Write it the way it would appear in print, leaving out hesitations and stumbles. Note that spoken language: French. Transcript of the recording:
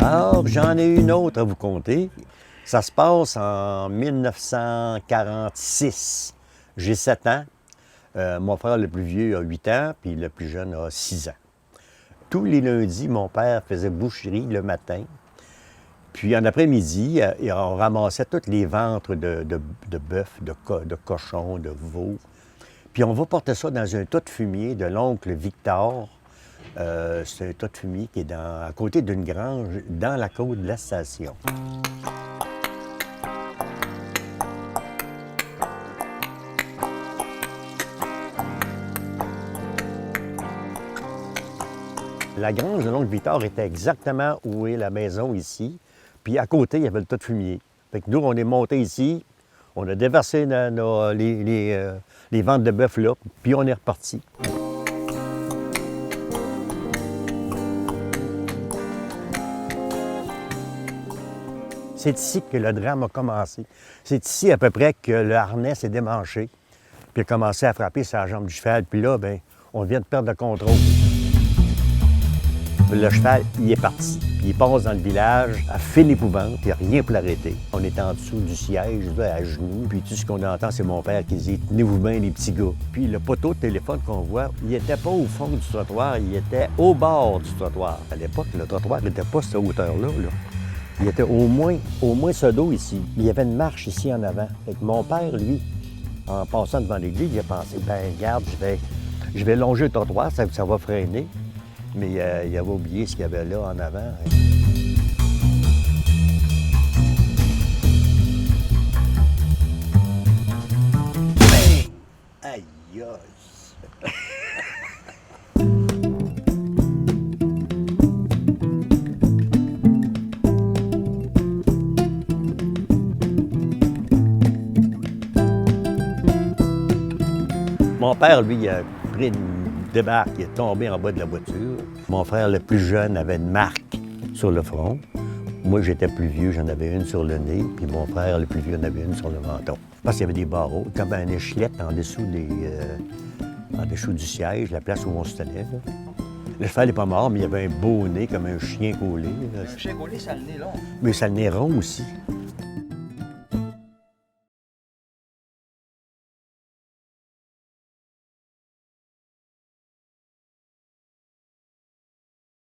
Alors, j'en ai une autre à vous conter. Ça se passe en 1946. J'ai 7 ans. Mon frère le plus vieux a 8 ans, puis le plus jeune a 6 ans. Tous les lundis, mon père faisait boucherie le matin. Puis en après-midi, on ramassait tous les ventres de bœuf, de cochon, de veau. Puis on va porter ça dans un tas de fumier de l'oncle Victor. C'est un tas de fumier qui est à côté d'une grange, dans la côte de la station. La grange de l'oncle Victor était exactement où est la maison ici. Puis à côté, il y avait le tas de fumier. Fait que nous, on est montés ici, on a déversé les ventres de bœuf là, puis on est reparti. C'est ici que le drame a commencé. C'est ici à peu près que le harnais s'est démanché, puis a commencé à frapper sa jambe du cheval. Puis là, bien, on vient de perdre le contrôle. Le cheval, il est parti. Puis il passe dans le village à fine épouvante, il n'y a rien pour l'arrêter. On est en dessous du siège, là, à genoux, puis tout ce qu'on entend, c'est mon père qui dit « Tenez-vous bien, les petits gars ». Puis le poteau de téléphone qu'on voit, il n'était pas au fond du trottoir, il était au bord du trottoir. À l'époque, le trottoir n'était pas à cette hauteur-là. Il était au moins ce dos ici. Il y avait une marche ici en avant. Fait que mon père, lui, en passant devant l'église, il a pensé « Ben regarde, je vais longer le trottoir, ça va freiner ». Mais il avait oublié ce qu'il y avait là en avant. Ben, aïe aïe! Mon père, lui, il a pris une débarque, il est tombé en bas de la voiture. Mon frère le plus jeune avait une marque sur le front. Moi, j'étais plus vieux, j'en avais une sur le nez, puis mon frère le plus vieux en avait une sur le menton. Parce qu'il y avait des barreaux, comme une échelette en dessous du siège, la place où on se tenait. Là. Le cheval n'est pas mort, mais il avait un beau nez, comme un chien collé. Un chien collé, ça a le nez long. Mais ça a le nez rond aussi.